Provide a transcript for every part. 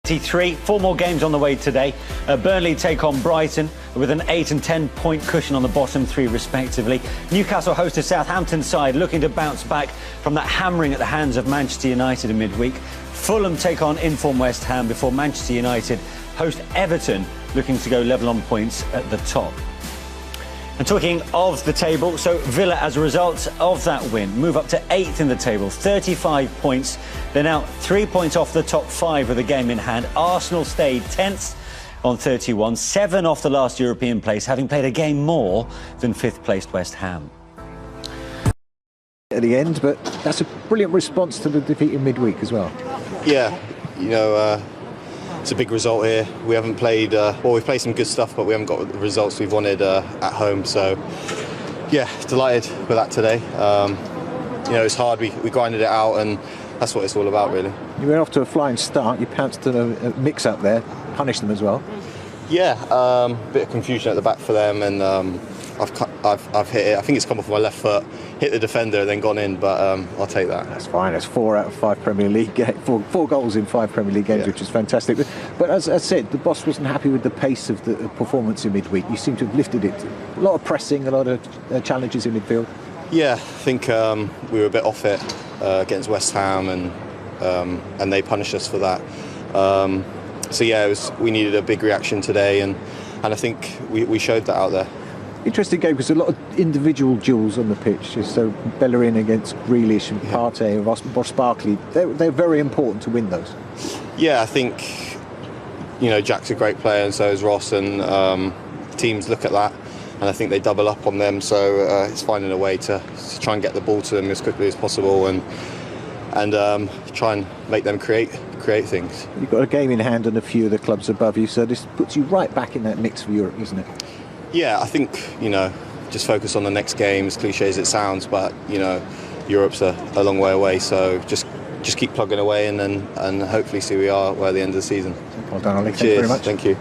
T3, 4 more games on the way today. Burnley take on Brighton with an 8 and 10 point cushion on the bottom 3 respectively. Newcastle host a Southampton side looking to bounce back from that hammering at the hands of Manchester United in midweek. Fulham take on inform West Ham before Manchester United host Everton, looking to go level on points at the top. And talking of the table, so Villa, as a result of that win, move up to 8th in the table, 35 points. They're now 3 points off the top 5 with a game in hand. Arsenal stayed 10th on 31, 7 off the last European place, having played a game more than 5th placed West Ham. At the end, but that's a brilliant response to the defeat in midweek as well. Yeah, you know, it's a big result here. We haven't played, well, we've played some good stuff, but we haven't got the results we've wanted at home. So, yeah, delighted with that today. You know, it's hard. We grinded it out, and that's what it's all about, really. You went off to a flying start. You pounced on a mix-up there, punished them as well. Yeah, bit of confusion at the back for them, and I've hit it. I think it's come off my left foot, hit the defender, then gone in. But I'll take that. That's fine. That's 4 out of 5 Premier League games, four goals in 5 Premier League games, yeah, which is fantastic. But as I said, the boss wasn't happy with the pace of the performance in midweek. You seem to have lifted it. A lot of pressing, a lot of challenges in midfield. Yeah, I think we were a bit off it against West Ham, and they punished us for that. So yeah, we needed a big reaction today, and I think we showed that out there. Interesting game because a lot of individual duels on the pitch. So Bellerin against Grealish and Partey and Ross Barkley, they're very important to win those. Yeah, I think, you know, Jack's a great player and so is Ross, and teams look at that and I think they double up on them. So it's finding a way to try and get the ball to them as quickly as possible and try and make them create things. You've got a game in hand on a few of the clubs above you, so this puts you right back in that mix for Europe, isn't it? Yeah, I think, you know, just focus on the next game, as cliche as it sounds, but, you know, Europe's a long way away, so just keep plugging away and hopefully see where we are at the end of the season. Well done, Ollie. Thank you very much. Thank you.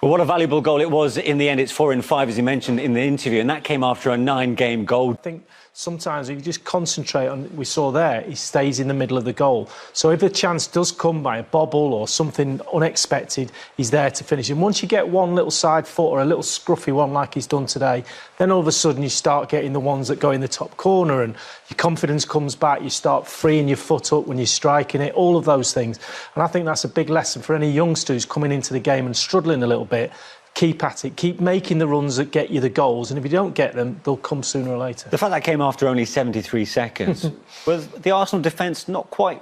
Well, what a valuable goal it was in the end. It's 4 in 5, as you mentioned in the interview, and that came after a 9-game goal. I think sometimes if you just concentrate on, we saw there, he stays in the middle of the goal. So if a chance does come by a bobble or something unexpected, he's there to finish. And once you get one little side foot or a little scruffy one like he's done today, then all of a sudden you start getting the ones that go in the top corner and your confidence comes back, you start freeing your foot up when you're striking it, all of those things. And I think that's a big lesson for any youngster who's coming into the game and struggling a little bit. Keep at it, keep making the runs that get you the goals, and if you don't get them, they'll come sooner or later. The fact that came after only 73 seconds, was the Arsenal defence not quite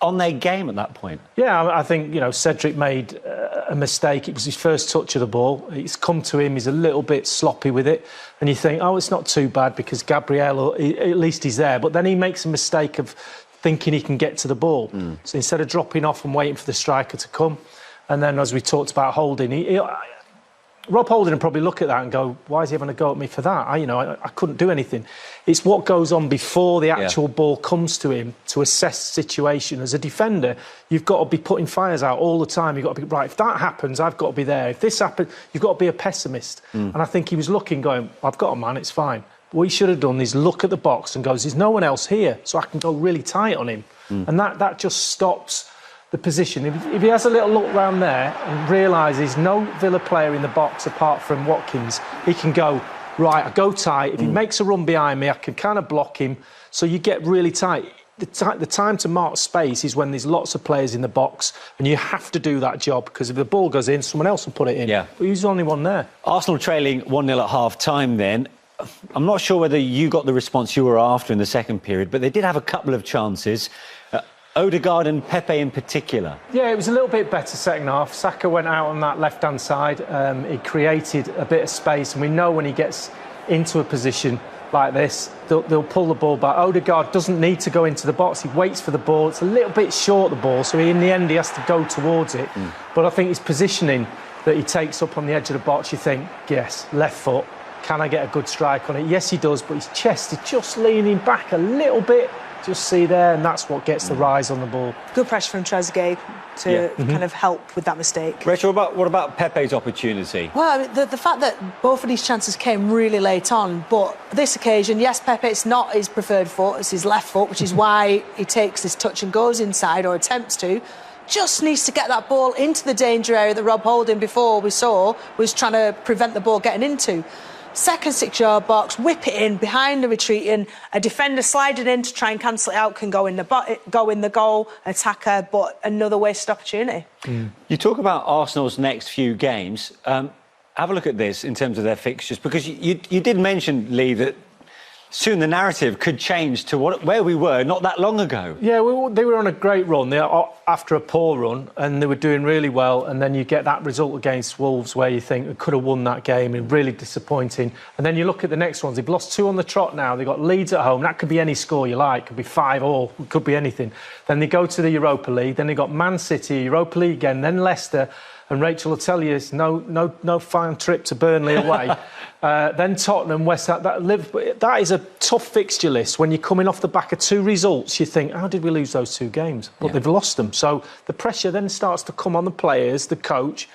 on their game at that point? Yeah, I think, you know, Cedric made a mistake. It was his first touch of the ball. It's come to him, he's a little bit sloppy with it, and you think, oh, it's not too bad because Gabriel, at least he's there, but then he makes a mistake of thinking he can get to the ball. So instead of dropping off and waiting for the striker to come, and then as we talked about Holding, Rob Holding would probably look at that and go, why is he having a go at me for that? I couldn't do anything. It's what goes on before the actual ball comes to him to assess the situation. As a defender, you've got to be putting fires out all the time. You've got to be, right, if that happens, I've got to be there. If this happens, you've got to be a pessimist. And I think he was looking, going, I've got a man, it's fine. What he should have done is look at the box and goes, there's no one else here, so I can go really tight on him. And that just stops the position. If he has a little look round there and realises no Villa player in the box apart from Watkins, he can go, right, I go tight. If he makes a run behind me, I can kind of block him. So you get really tight. The time to mark space is when there's lots of players in the box and you have to do that job because if the ball goes in, someone else will put it in. Yeah. But he's the only one there. Arsenal trailing 1-0 at half-time then. I'm not sure whether you got the response you were after in the second period, but they did have a couple of chances. Ødegaard and Pepe in particular. Yeah, it was a little bit better second half. Saka went out on that left-hand side. He created a bit of space, and we know when he gets into a position like this, they'll pull the ball back. Ødegaard doesn't need to go into the box. He waits for the ball. It's a little bit short, the ball, so in the end he has to go towards it. But I think his positioning that he takes up on the edge of the box, you think, yes, left foot. Can I get a good strike on it? Yes, he does, but his chest is just leaning back a little bit. Just see there, and that's what gets the rise on the ball. Good pressure from Trezeguet to kind of help with that mistake. Rachel, what about Pepe's opportunity? Well, I mean, the fact that both of these chances came really late on, but this occasion, yes, Pepe, it's not his preferred foot, it's his left foot, which is why he takes this touch and goes inside, or attempts to. just needs to get that ball into the danger area that Rob Holding before we saw was trying to prevent the ball getting into. Second 6-yard box, whip it in behind the retreating, a defender sliding in to try and cancel it out can go in the goal, attacker, but another wasted opportunity. You talk about Arsenal's next few games. Have a look at this in terms of their fixtures, because you did mention, Lee, that soon the narrative could change to where we were not that long ago. Yeah, they were on a great run after a poor run, and they were doing really well, and then you get that result against Wolves where you think they could have won that game, and really disappointing. And then you look at the next ones. They've lost 2 on the trot now. They've got Leeds at home. That could be any score you like. It could be 5-all. It could be anything. Then they go to the Europa League. Then they've got Man City, Europa League again, then Leicester. And Rachel will tell you it's no fine trip to Burnley away. Then Tottenham, West Ham, that is a tough fixture list. When you're coming off the back of 2 results, you think, how did we lose those 2 games? But they've lost them. So the pressure then starts to come on the players, the coach.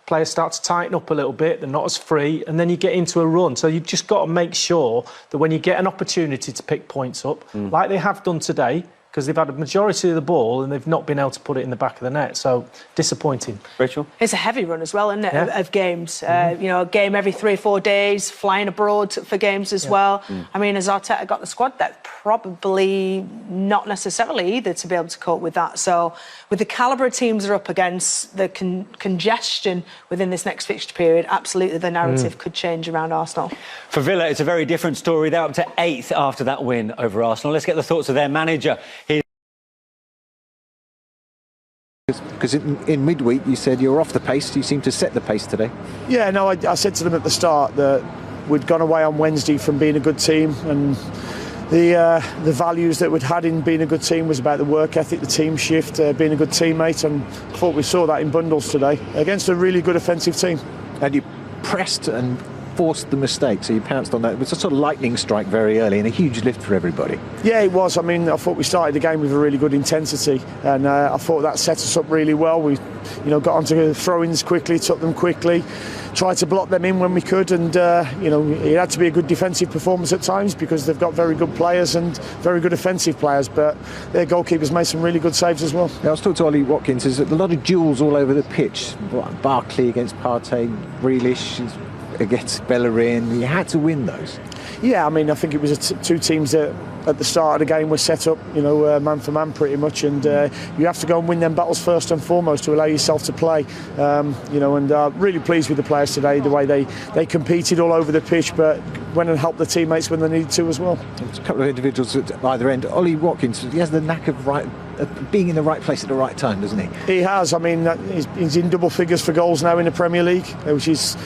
Players start to tighten up a little bit, they're not as free, and then you get into a run. So you've just got to make sure that when you get an opportunity to pick points up, like they have done today, because they've had a majority of the ball and they've not been able to put it in the back of the net. So, disappointing. Rachel? It's a heavy run as well, isn't it, of games? You know, a game every 3 or 4 days, flying abroad for games as well. I mean, has Arteta got the squad depth? Probably not necessarily either to be able to cope with that. So, with the calibre of teams they're up against, the congestion within this next fixture period, absolutely the narrative could change around Arsenal. For Villa, it's a very different story. They're up to 8th after that win over Arsenal. Let's get the thoughts of their manager. Because in midweek you said you were off the pace. You seemed to set the pace today. Yeah, no, I said to them at the start that we'd gone away on Wednesday from being a good team, and the values that we'd had in being a good team was about the work ethic, the team shift, being a good teammate, and I thought we saw that in bundles today against a really good offensive team. And you pressed and forced the mistake, so you pounced on that. It was a sort of lightning strike very early and a huge lift for everybody. Yeah, it was. I mean, I thought we started the game with a really good intensity, and I thought that set us up really well. We, got onto throw-ins quickly, took them quickly, tried to block them in when we could, and it had to be a good defensive performance at times because they've got very good players and very good offensive players, but their goalkeepers made some really good saves as well. Now, I was talking to Ollie Watkins. There's a lot of duels all over the pitch. Barkley against Partey, Grealish against Bellerin. You had to win those. Yeah, I mean, I think it was 2 teams that at the start of the game were set up, man for man pretty much, and you have to go and win them battles first and foremost to allow yourself to play. And really pleased with the players today, the way they competed all over the pitch, but went and helped the teammates when they needed to as well. There's a couple of individuals at either end. Ollie Watkins, he has the knack of being in the right place at the right time, doesn't he? He has. I mean, he's in double figures for goals now in the Premier League, which is,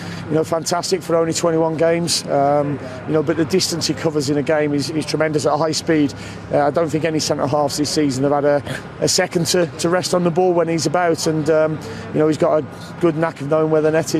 fantastic for only 21 games. But the distance he covers in a game is tremendous at high speed. I don't think any centre halves this season have had a second to rest on the ball when he's about, and he's got a good knack of knowing where the net is.